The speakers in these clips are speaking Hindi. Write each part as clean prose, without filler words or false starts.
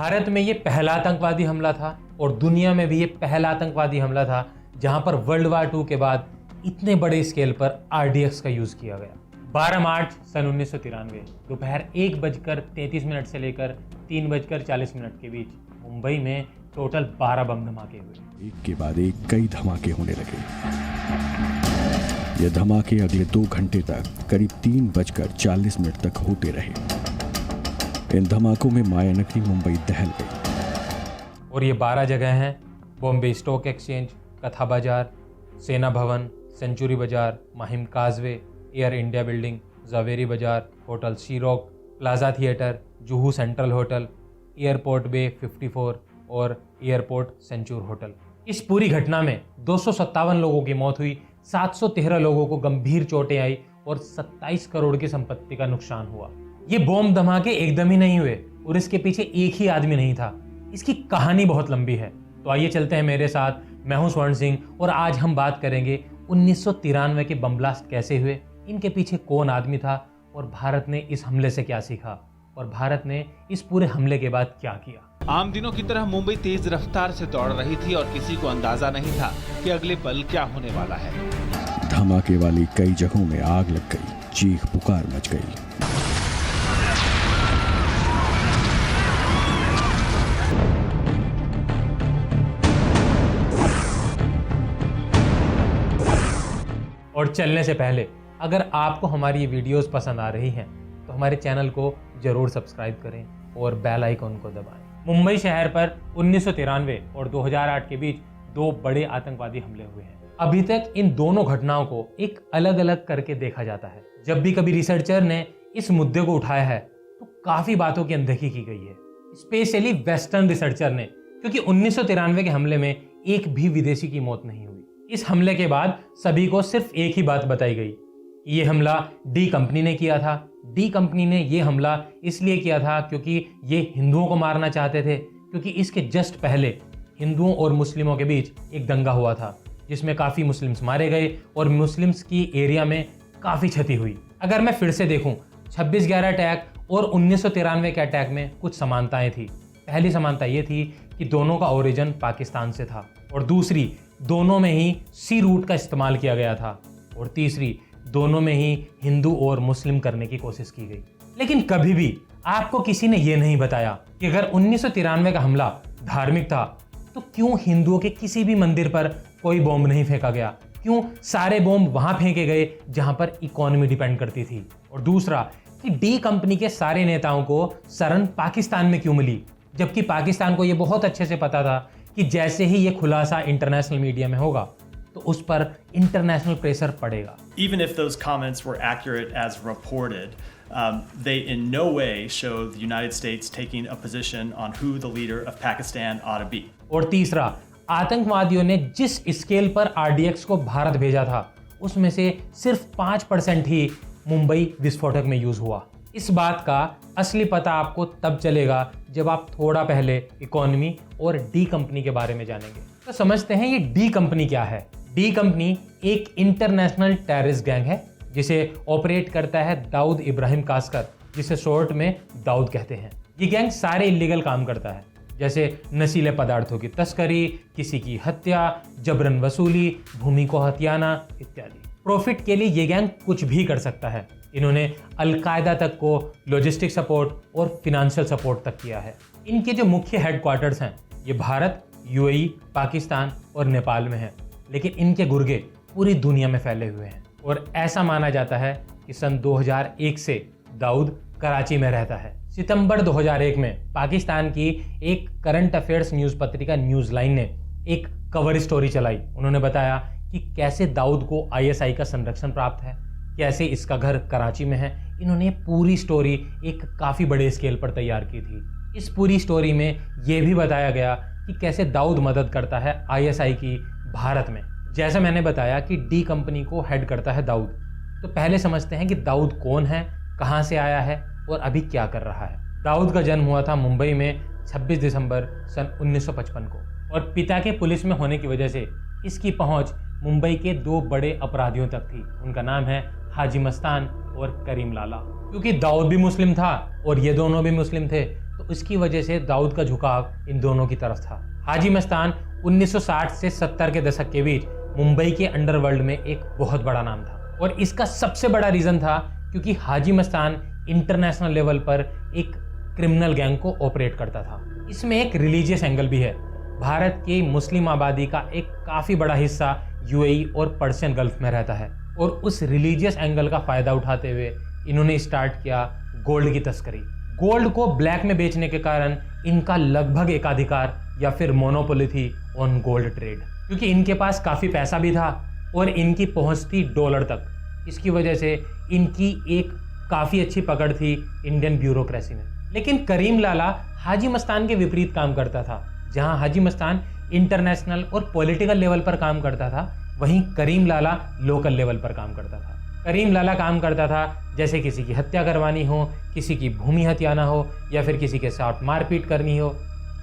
भारत में ये पहला आतंकवादी हमला था और दुनिया में भी ये पहला आतंकवादी हमला था जहां पर वर्ल्ड वार II के बाद इतने बड़े स्केल पर RDX का यूज किया गया। 12 मार्च सन 1993 दोपहर 1:33 से लेकर 3:40 के बीच मुंबई में टोटल 12 बम धमाके हुए। एक के बाद एक कई धमाके होने लगे। ये धमाके अगले 2 घंटे तक करीब 3:40 तक होते रहे। इन धमाकों में मायानगरी मुंबई दहल गई। और ये 12 जगह हैं: बॉम्बे स्टॉक एक्सचेंज, कथा बाजार, सेना Bhavan, century Bazaar, Mahim causeway, air India building, Zaveri Bazaar, hotel sea rock, plaza theatre, Juhu central hotel, airport bay 54 और एयरपोर्ट सेंचुर होटल। इस पूरी घटना में 257 लोगों की मौत हुई, 713 लोगों को गंभीर चोटें आई और 27 करोड़ की संपत्ति का नुकसान हुआ। ये बॉम्ब धमाके एकदम ही नहीं हुए और इसके पीछे एक ही आदमी नहीं था। इसकी कहानी बहुत लंबी है, तो आइए चलते हैं मेरे साथ। मैं हूं स्वर्ण सिंह और आज हम बात करेंगे 1993 के बम ब्लास्ट कैसे हुए, इनके पीछे कौन आदमी था और भारत ने इस हमले से क्या सीखा और भारत ने इस पूरे हमले के बाद क्या किया। आम दिनों की तरह मुंबई तेज रफ्तार से दौड़ रही थी और किसी को अंदाजा नहीं था कि अगले पल क्या होने वाला है। धमाके वाली कई जगहों में आग लग गई, चीख पुकार मच गई। और चलने से पहले अगर आपको हमारी ये वीडियोस पसंद आ रही हैं तो हमारे चैनल को जरूर सब्सक्राइब करें और बेल आइकॉन को दबाएं। मुंबई शहर पर 1993 और 2008 के बीच 2 बड़े आतंकवादी हमले हुए हैं। अभी तक इन दोनों घटनाओं को एक अलग अलग करके देखा जाता है। जब भी कभी रिसर्चर ने इस मुद्दे को उठाया है तो काफी बातों की अनदेखी की गई है, स्पेशली वेस्टर्न रिसर्चर ने, क्योंकि 1993 के हमले में एक भी विदेशी की मौत नहीं हुई। इस हमले के बाद सभी को सिर्फ एक ही बात बताई गई, ये हमला डी कंपनी ने किया था। डी कंपनी ने ये हमला इसलिए किया था क्योंकि ये हिंदुओं को मारना चाहते थे, क्योंकि इसके जस्ट पहले हिंदुओं और मुस्लिमों के बीच एक दंगा हुआ था जिसमें काफ़ी मुस्लिम्स मारे गए और मुस्लिम्स की एरिया में काफ़ी क्षति हुई। अगर मैं फिर से देखूं, 26/11 अटैक और 1993 के अटैक में कुछ समानताएं थी। पहली समानता ये थी कि दोनों का ओरिजिन पाकिस्तान से था और दूसरी, दोनों में ही सी रूट का इस्तेमाल किया गया था और तीसरी, दोनों में ही हिंदू और मुस्लिम करने की कोशिश की गई। लेकिन कभी भी आपको किसी ने यह नहीं बताया कि अगर 1993 का हमला धार्मिक था तो क्यों हिंदुओं के किसी भी मंदिर पर कोई बॉम्ब नहीं फेंका गया, क्यों सारे बॉम्ब वहां फेंके गए जहां पर इकोनॉमी डिपेंड करती थी। और दूसरा कि डी कंपनी के सारे नेताओं को शरण पाकिस्तान में क्यों मिली, जबकि पाकिस्तान को यह बहुत अच्छे से पता था कि जैसे ही ये खुलासा इंटरनेशनल मीडिया में होगा तो उस पर इंटरनेशनल प्रेशर पड़ेगा। Even if those comments were accurate as reported, they in no way show the United States taking a position on who the leader of Pakistan ought to be. और तीसरा, आतंकवादियों ने जिस स्केल पर RDX को भारत भेजा था उसमें से सिर्फ 5% ही मुंबई विस्फोटक में यूज हुआ। इस बात का असली पता आपको तब चलेगा जब आप थोड़ा पहले इकोनॉमी और डी कंपनी के बारे में जानेंगे। तो समझते हैं ये डी कंपनी क्या है। डी कंपनी एक इंटरनेशनल टेररिस्ट गैंग है जिसे ऑपरेट करता है दाऊद इब्राहिम कास्कर, जिसे शॉर्ट में दाऊद कहते हैं। ये गैंग सारे इलीगल काम करता है, जैसे नशीले पदार्थों की तस्करी, किसी की हत्या, जबरन वसूली, भूमि को हथियाना इत्यादि। प्रॉफिट के लिए ये गैंग कुछ भी कर सकता है। इन्होंने अलकायदा तक को लॉजिस्टिक सपोर्ट और फिनेंशियल सपोर्ट तक किया है। इनके जो मुख्य हेडक्वार्टर्स हैं ये भारत, UAE, पाकिस्तान और नेपाल में हैं, लेकिन इनके गुर्गे पूरी दुनिया में फैले हुए हैं। और ऐसा माना जाता है कि सन 2001 से दाऊद कराची में रहता है। सितंबर 2001 में पाकिस्तान की एक करंट अफेयर्स न्यूज़ पत्रिका न्यूज़ लाइन ने एक कवर स्टोरी चलाई। उन्होंने बताया कि कैसे दाऊद को ISI का संरक्षण प्राप्त है, कैसे इसका घर कराची में है। इन्होंने पूरी स्टोरी एक काफ़ी बड़े स्केल पर तैयार की थी। इस पूरी स्टोरी में यह भी बताया गया कि कैसे दाऊद मदद करता है ISI की भारत में। जैसे मैंने बताया कि डी कंपनी को हेड करता है दाऊद, तो पहले समझते हैं कि दाऊद कौन है, कहाँ से आया है और अभी क्या कर रहा है। दाऊद का जन्म हुआ था मुंबई में 26 दिसंबर सन 1955 को और पिता के पुलिस में होने की वजह से इसकी पहुंच मुंबई के 2 बड़े अपराधियों तक थी। उनका नाम है हाजी मस्तान और करीम लाला। क्योंकि दाऊद भी मुस्लिम था और ये दोनों भी मुस्लिम थे, तो तो इसकी वजह से दाऊद का झुकाव इन दोनों की तरफ था। हाजी मस्तान 1960 से 70 के दशक के बीच मुंबई के अंडरवर्ल्ड में एक बहुत बड़ा नाम था और इसका सबसे बड़ा रीजन था क्योंकि हाजी मस्तान इंटरनेशनल लेवल पर एक क्रिमिनल गैंग को ऑपरेट करता था। इसमें एक रिलीजियस एंगल भी है। भारत की मुस्लिम आबादी का एक काफ़ी बड़ा हिस्सा यूएई और पर्शियन गल्फ में रहता है और उस रिलीजियस एंगल का फ़ायदा उठाते हुए इन्होंने स्टार्ट किया गोल्ड की तस्करी। गोल्ड को ब्लैक में बेचने के कारण इनका लगभग एकाधिकार या फिर मोनोपोली थी ऑन गोल्ड ट्रेड, क्योंकि इनके पास काफ़ी पैसा भी था और इनकी पहुंच थी डॉलर तक। इसकी वजह से इनकी एक काफ़ी अच्छी पकड़ थी इंडियन ब्यूरोक्रेसी में। लेकिन करीम लाला हाजी मस्तान के विपरीत काम करता था। जहां हाजी मस्तान इंटरनेशनल और पॉलिटिकल लेवल पर काम करता था, वहीं करीम लाला लोकल लेवल पर काम करता था। करीम लाला काम करता था जैसे किसी की हत्या करवानी हो, किसी की भूमि हत्याना हो या फिर किसी के साथ मारपीट करनी हो,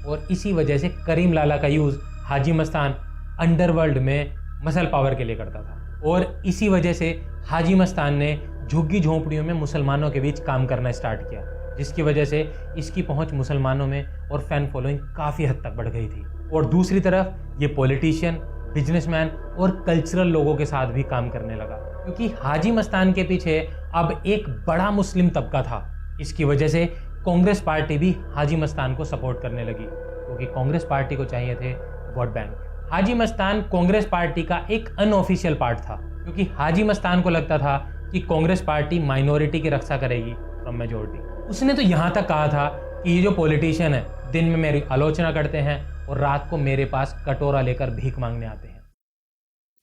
और इसी वजह से करीम लाला का यूज़ हाजी मस्तान अंडरवर्ल्ड में मसल पावर के लिए करता था। और इसी वजह से हाजी मस्तान ने झुग्गी झोंपड़ियों में मुसलमानों के बीच काम करना स्टार्ट किया, जिसकी वजह से इसकी पहुंच मुसलमानों में और फैन फॉलोइंग काफ़ी हद तक बढ़ गई थी। और दूसरी तरफ ये पॉलिटिशियन, बिजनेसमैन और कल्चरल लोगों के साथ भी काम करने लगा, क्योंकि हाजी मस्तान के पीछे अब एक बड़ा मुस्लिम तबका था। इसकी वजह से कांग्रेस पार्टी भी हाजी मस्तान को सपोर्ट करने लगी, क्योंकि कांग्रेस पार्टी को चाहिए थे vote bank. Haji Mastan Congress party का एक अनऑफिशियल पार्ट था, क्योंकि हाजी मस्तान को लगता था कि कांग्रेस पार्टी माइनॉरिटी की रक्षा करेगी फ्रॉम मेजोरिटी। उसने तो यहाँ तक कहा था कि ये जो पॉलिटिशियन है दिन में मेरी आलोचना करते हैं और रात को मेरे पास कटोरा लेकर भीख मांगने आते हैं।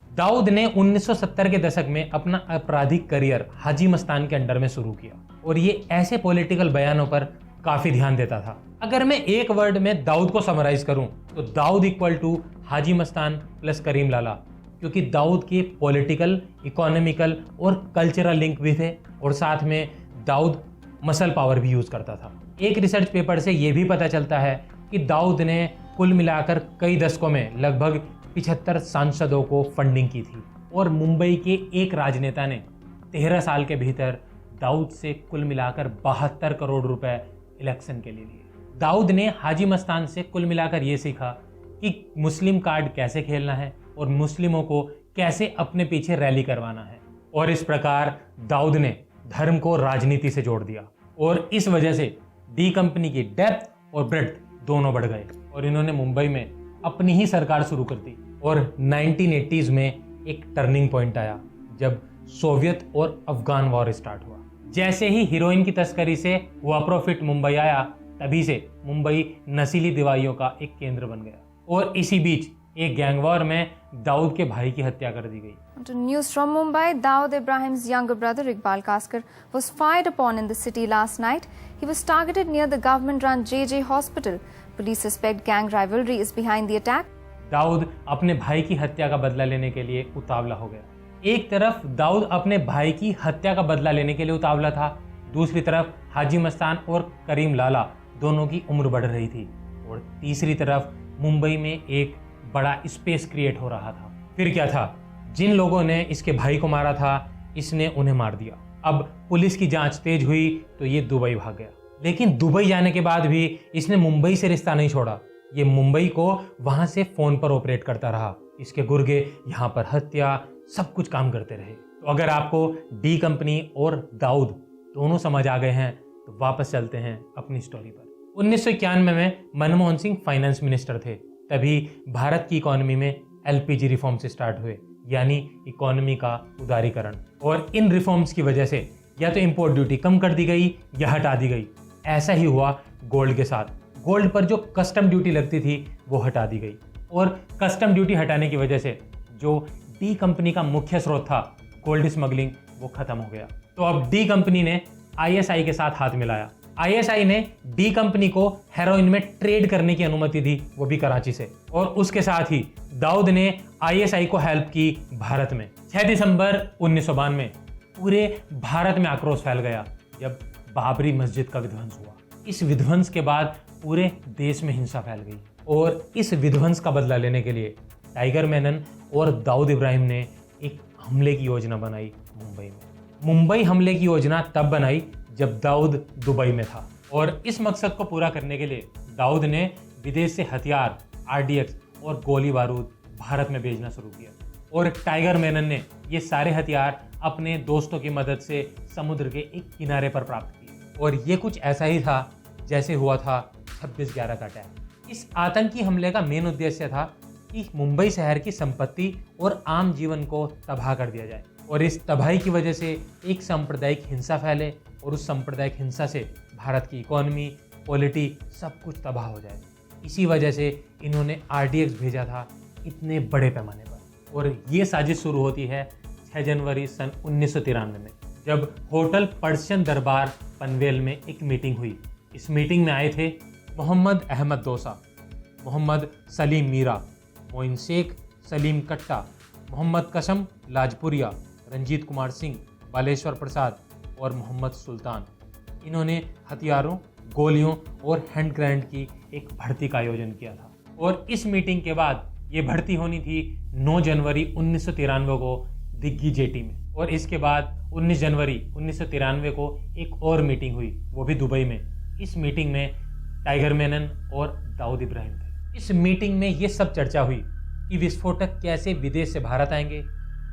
दाऊद ने 1970 के दशक में अपना आपराधिक करियर हाजी मस्तान के अंडर में शुरू किया और ये ऐसे पॉलिटिकल बयानों पर काफ़ी ध्यान देता था। अगर मैं एक वर्ड में दाऊद को समराइज करूं तो Dawood equal to Haji Mastan plus Karim Lala, क्योंकि दाऊद के पॉलिटिकल, इकोनॉमिकल और कल्चरल लिंक भी थे और साथ में दाऊद मसल पावर भी यूज़ करता था। एक रिसर्च पेपर से ये भी पता चलता है कि दाऊद ने कुल मिलाकर कई दशकों में लगभग 75 सांसदों को फंडिंग की थी और मुंबई के एक राजनेता ने 13 साल के भीतर दाऊद से कुल मिलाकर 72 करोड़ रुपए इलेक्शन के लिए लिए। दाऊद ने हाजी मस्तान से कुल मिलाकर ये सीखा कि मुस्लिम कार्ड कैसे खेलना है और मुस्लिमों को कैसे अपने पीछे रैली करवाना है, और इस प्रकार दाऊद ने धर्म को राजनीति से जोड़ दिया और इस वजह से डी कंपनी की डेप्थ और ब्रेड्थ दोनों बढ़ गए और इन्होंने मुंबई में अपनी ही सरकार शुरू कर दी। और 1980s में एक टर्निंग पॉइंट आया जब सोवियत और अफगान वॉर स्टार्ट हुआ। जैसे ही हीरोइन की तस्करी से हुआ प्रॉफिट मुंबई आया, तभी से मुंबई नशीली दवाइयों का एक केंद्र बन गया और इसी बीच एक गैंग वॉर में दाऊद के भाई की हत्या कर दी गई। To news from Mumbai, Dawood Ibrahim's younger brother Iqbal Kaskar was fired upon in the city last night. He was targeted near the government-run JJ Hospital. Police suspect gang rivalry is behind the attack. Dawood अपने भाई की हत्या का बदला लेने के लिए उतावला हो गया। एक तरफ दाऊद अपने भाई की हत्या का बदला लेने के लिए उतावला था, दूसरी तरफ हाजी मस्तान और करीम लाला दोनों की उम्र बढ़ रही थी और तीसरी तरफ मुंबई में एक बड़ा स्पेस क्रिएट हो रहा था। फिर क्या था, जिन लोगों ने इसके भाई को मारा था इसने उन्हें मार दिया। अब पुलिस की जांच तेज हुई तो ये दुबई भाग गया, लेकिन दुबई जाने के बाद भी इसने मुंबई से रिश्ता नहीं छोड़ा। ये मुंबई को वहां से फोन पर ऑपरेट करता रहा। इसके गुर्गे यहाँ पर हत्या सब कुछ काम करते रहे। तो अगर आपको डी कंपनी और दाऊद दोनों समझ आ गए हैं तो वापस चलते हैं अपनी स्टोरी पर। 1991 में मनमोहन सिंह फाइनेंस मिनिस्टर थे, तभी भारत की इकोनॉमी में एलपीजी रिफॉर्म्स स्टार्ट हुए, यानी इकोनॉमी का उदारीकरण। और इन रिफॉर्म्स की वजह से या तो इंपोर्ट ड्यूटी कम कर दी गई या हटा दी गई। ऐसा ही हुआ गोल्ड के साथ। गोल्ड पर जो कस्टम ड्यूटी लगती थी वो हटा दी गई और कस्टम ड्यूटी हटाने की वजह से जो डी कंपनी का मुख्य स्रोत था गोल्ड स्मगलिंग, वो खत्म हो गया। तो अब डी कंपनी ने आईएसआई के साथ हाथ मिलाया। आईएसआई ने डी कंपनी को हेरोइन में ट्रेड करने की अनुमति दी, वो भी कराची से। और उसके साथ ही दाऊद ने आईएसआई को हेल्प की भारत में। 6 दिसंबर 1992 पूरे भारत में आक्रोश फैल गया जब बाबरी मस्जिद का विध्वंस हुआ। इस विध्वंस के बाद पूरे देश में हिंसा फैल गई और इस विध्वंस का बदला लेने के लिए टाइगर मेनन और दाऊद इब्राहिम ने एक हमले की योजना बनाई मुंबई में। मुंबई हमले की योजना तब बनाई जब दाऊद दुबई में था और इस मकसद को पूरा करने के लिए दाऊद ने विदेश से हथियार, RDX और गोली बारूद भारत में भेजना शुरू किया। और टाइगर मेनन ने ये सारे हथियार अपने दोस्तों की मदद से समुद्र के एक किनारे पर प्राप्त किए। और ये कुछ ऐसा ही था जैसे हुआ था 26/11 का अटैक। इस आतंकी हमले का मेन उद्देश्य था कि मुंबई शहर की संपत्ति और आम जीवन को तबाह कर दिया जाए और इस तबाही की वजह से एक सांप्रदायिक हिंसा फैले और उस सांप्रदायिक हिंसा से भारत की इकोनॉमी, पॉलिटी सब कुछ तबाह हो जाए। इसी वजह से इन्होंने RDX भेजा था इतने बड़े पैमाने पर। और ये साजिश शुरू होती है 6 जनवरी सन 1993 में, जब होटल पर्शियन दरबार पनवेल में एक मीटिंग हुई। इस मीटिंग में आए थे मोहम्मद अहमद दोसा, मोहम्मद सलीम मीरा, मोइन शेख, सलीम कट्टा, मोहम्मद कसम लाजपुरिया, रंजीत कुमार सिंह, बालेश्वर प्रसाद और मोहम्मद सुल्तान। इन्होंने हथियारों, गोलियों और हैंड ग्रेनेड की एक भर्ती का आयोजन किया था। और इस मीटिंग के बाद ये भर्ती होनी थी 9 जनवरी 1993 को दिग्गी जेटी में। और इसके बाद 19 जनवरी 1993 को एक और मीटिंग हुई, वो भी दुबई में। इस मीटिंग में टाइगर मेनन और दाऊद इब्राहिम थे। इस मीटिंग में ये सब चर्चा हुई कि विस्फोटक कैसे विदेश से भारत आएंगे,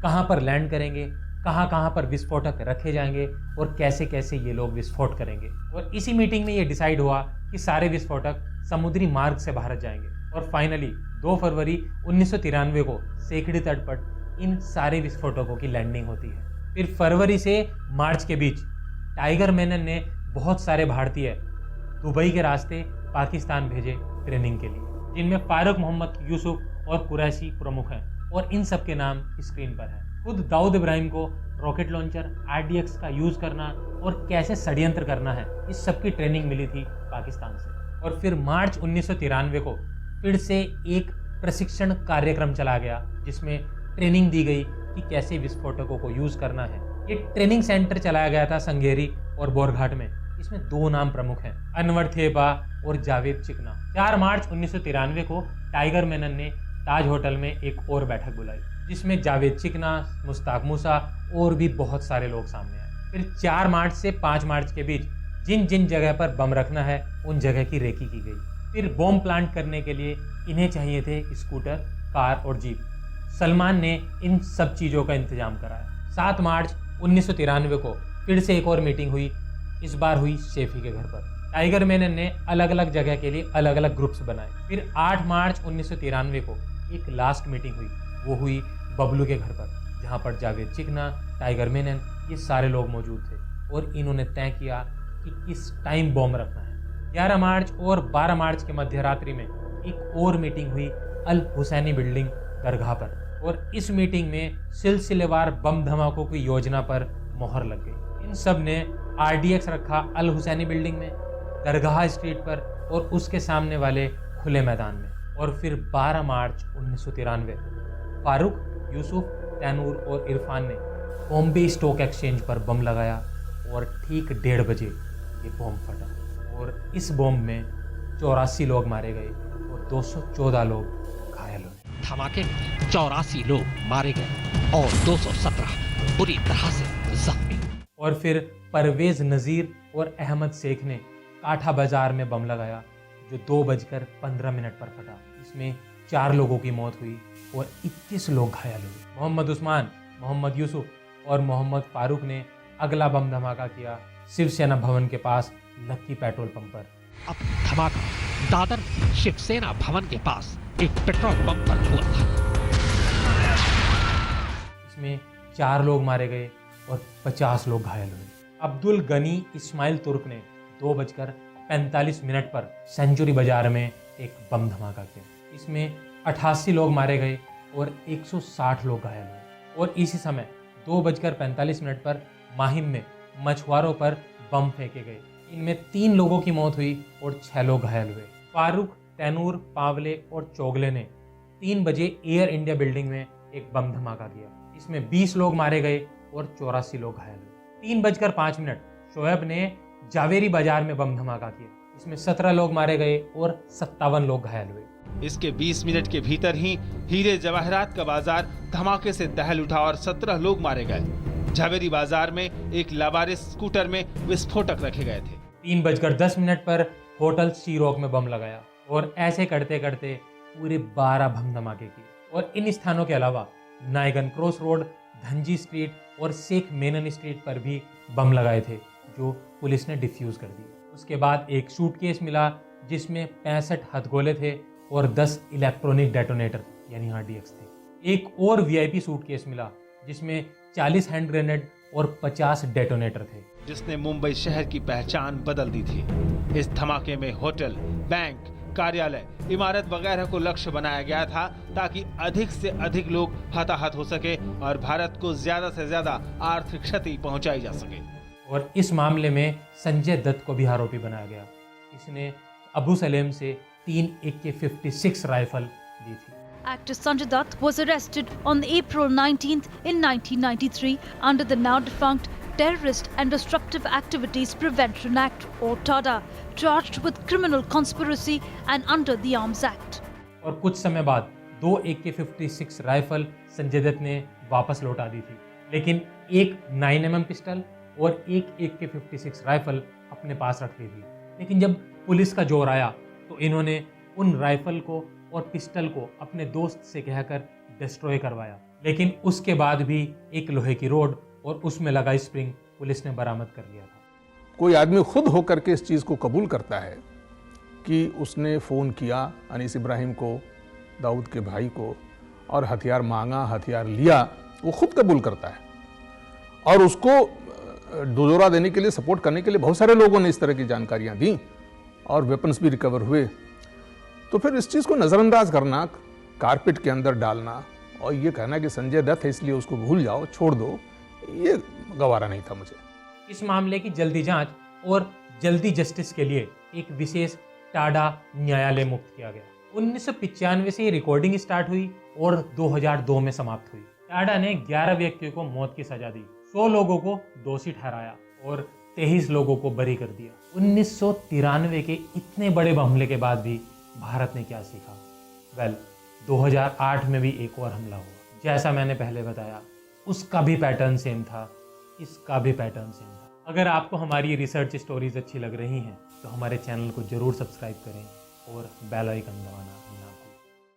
कहाँ पर लैंड करेंगे, कहाँ पर विस्फोटक रखे जाएंगे और कैसे कैसे ये लोग विस्फोट करेंगे। और इसी मीटिंग में ये डिसाइड हुआ कि सारे विस्फोटक समुद्री मार्ग से भारत जाएंगे। और फाइनली 2 फरवरी 1993 को सेकड़ी तट पर इन सारे विस्फोटकों की लैंडिंग होती है। फिर फरवरी से मार्च के बीच टाइगर मेनन ने बहुत सारे भारतीय दुबई के रास्ते पाकिस्तान भेजे ट्रेनिंग के लिए, जिनमें फारूक मोहम्मद यूसुफ और कुरैशी प्रमुख हैं। और इन सब के नाम स्क्रीन पर हैं। खुद दाऊद इब्राहिम को रॉकेट लॉन्चर, RDX का यूज़ करना और कैसे षड्यंत्र करना है, इस सब की ट्रेनिंग मिली थी पाकिस्तान से। और फिर मार्च 1993 को फिर से एक प्रशिक्षण कार्यक्रम चला गया, जिसमें ट्रेनिंग दी गई कि कैसे विस्फोटकों को यूज़ करना है। ये ट्रेनिंग सेंटर चलाया गया था संगेरी और बोरघाट में। इसमें 2 नाम प्रमुख हैं, अनवर थेपा और जावेद चिकना। 4 मार्च 1993 को टाइगर मेनन ने ताज होटल में एक और बैठक बुलाई, जिसमें जावेद चिकना, मुश्ताक मूसा और भी बहुत सारे लोग सामने आए। फिर 4 मार्च से 5 मार्च के बीच जिन जिन जगह पर बम रखना है उन जगह की रेकी की गई। फिर बॉम्ब प्लांट करने के लिए इन्हें चाहिए थे स्कूटर, कार और जीप। सलमान ने इन सब चीज़ों का इंतजाम कराया। 7 मार्च 1993 को फिर से एक और मीटिंग हुई। इस बार हुई शेफी के घर पर। टाइगर मेनन ने अलग अलग जगह के लिए अलग अलग ग्रुप्स बनाए। फिर 8 मार्च 1993 को एक लास्ट मीटिंग हुई, वो हुई बबलू के घर पर, जहाँ पर जावेद चिकना, टाइगर मेनन, ये सारे लोग मौजूद थे। और इन्होंने तय किया कि किस टाइम बॉम्ब रखना है। 11 मार्च और 12 मार्च के मध्य रात्रि में एक और मीटिंग हुई अल हुसैनी बिल्डिंग दरगाह पर। और इस मीटिंग में सिलसिलेवार बम धमाकों की योजना पर मोहर लग गई। इन सब ने RDX रखा अल हुसैनी बिल्डिंग में, दरगाह स्ट्रीट पर और उसके सामने वाले खुले मैदान में। और फिर 12 मार्च 1993 फारूक, यूसुफ, तैनूर और इरफान ने बॉम्बे स्टॉक एक्सचेंज पर बम लगाया और ठीक 1:30 बजे ये बॉम्ब फटा। और इस बॉम्ब में 84 लोग मारे गए और 214 लोग घायल हुए। धमाके में 84 लोग मारे गए और 217 बुरी तरह से जख्मी। और फिर परवेज नज़ीर और अहमद शेख ने काठा बाजार में बम लगाया, जो 2:15 पर फटा। इसमें 4 लोगों की मौत हुई और 21 लोग घायल हुए। मोहम्मद उस्मान, मोहम्मद यूसुफ और मोहम्मद फारूक ने अगला बम धमाका किया शिवसेना भवन के पास लक्की पेट्रोल पंप पर। अब धमाका दादर शिवसेना भवन के पास एक पेट्रोल पंप पर हुआ था। इसमें 4 लोग मारे गए और 50 लोग घायल हुए। अब्दुल गनी इस्माइल तुर्क ने 2:45 पर सेंचुरी बाजार में एक बम धमाका किया। इसमें 88 लोग मारे गए और 160 लोग घायल हुए। और इसी समय 2:45 पर माहिम में मछुआरों पर बम फेंके गए। इनमें 3 लोगों की मौत हुई और 6 लोग घायल हुए। फारूक, तैनूर, पावले और चोगले ने 3 बजे एयर इंडिया बिल्डिंग में एक बम धमाका किया। इसमें 20 लोग मारे गए और 84 लोग घायल हुए। 3:05 शोएब ने जावेरी बाजार में बम धमाका किया। इसमें 17 लोग मारे गए और 57 लोग घायल हुए। इसके 20 मिनट के भीतर ही हीरे जवाहरात का बाजार धमाके से दहल उठा और 17 लोग मारे गए। जावेरी बाजार में एक लावारिस स्कूटर में विस्फोटक रखे गए थे। 3:10 पर होटल सी रॉक में बम लगाया और ऐसे करते करते पूरे 12 बम धमाके किए। और इन स्थानों के अलावा Nayagan cross road, Dhanji street और शेख मेनन स्ट्रीट पर भी बम लगाए थे, जो पुलिस ने डिफ्यूज कर दिए। उसके बाद एक सूटकेस मिला जिसमें 65 हथगोले थे और 10 इलेक्ट्रॉनिक डेटोनेटर यानी RDX थे। एक और VIP सूटकेस मिला जिसमें 40 हैंड ग्रेनेड और 50 डेटोनेटर थे, जिसने मुंबई शहर की पहचान बदल दी थी। इस धमाके में होटल, बैंक, कार्यालय, इमारत वगैरह को लक्ष्य बनाया गया था ताकि अधिक से अधिक लोग हताहत हो सके और भारत को ज्यादा से ज्यादा आर्थिक क्षति पहुंचाई जा सके। और इस मामले में संजय दत्त को भी आरोपी बनाया गया। इसने अबू सलेम से 3 AK-56 राइफल ली थी। Actor Sanjay Dutt was arrested on April 19th in 1993 under the now defunct Terrorist and Destructive Activities Prevention Act or TADA, charged with criminal conspiracy and under the Arms Act. और कुछ समय बाद 2 AK-56 राइफल संजय दत्त ने वापस लौटा दी थी, लेकिन एक 9mm पिस्टल और एक AK-56 राइफल अपने पास रख ली थी। लेकिन जब पुलिस का जोर आया तो इन्होंने उन राइफल को और पिस्टल को अपने दोस्त से कहकर डिस्ट्रॉय करवाया। लेकिन उसके बाद भी एक लोहे की रोड और उसमें लगा स्प्रिंग पुलिस ने बरामद कर लिया था। कोई आदमी खुद होकर के इस चीज़ को कबूल करता है कि उसने फ़ोन किया अनीस इब्राहिम को, दाऊद के भाई को, और हथियार मांगा, हथियार लिया, वो खुद कबूल करता है। और उसको डोजोरा देने के लिए, सपोर्ट करने के लिए बहुत सारे लोगों ने इस तरह की जानकारियां दी और वेपन्स भी रिकवर हुए। तो फिर इस चीज़ को नज़रअंदाज करना, कारपेट के अंदर डालना और ये कहना कि संजय दत्त है इसलिए उसको भूल जाओ, छोड़ दो, ये गवारा नहीं था मुझे। इस मामले की जल्दी जांच और जल्दी जस्टिस के लिए एक विशेष टाडा न्यायालय मुक्त किया गया। 1995 से ये रिकॉर्डिंग स्टार्ट हुई और 2002 में समाप्त हुई। टाडा ने 11 व्यक्तियों को मौत की सजा दी, 100 लोगों को दोषी ठहराया और 23 लोगों को बरी कर दिया। 1993 के इतने बड़े हमले के बाद भी भारत ने क्या सीखा? 2008 में भी एक और हमला हुआ। जैसा मैंने पहले बताया, उसका भी पैटर्न सेम था, इसका भी पैटर्न सेम था। अगर आपको हमारी रिसर्च स्टोरीज अच्छी लग रही हैं तो हमारे चैनल को जरूर सब्सक्राइब करें और बेल आइकन दबाना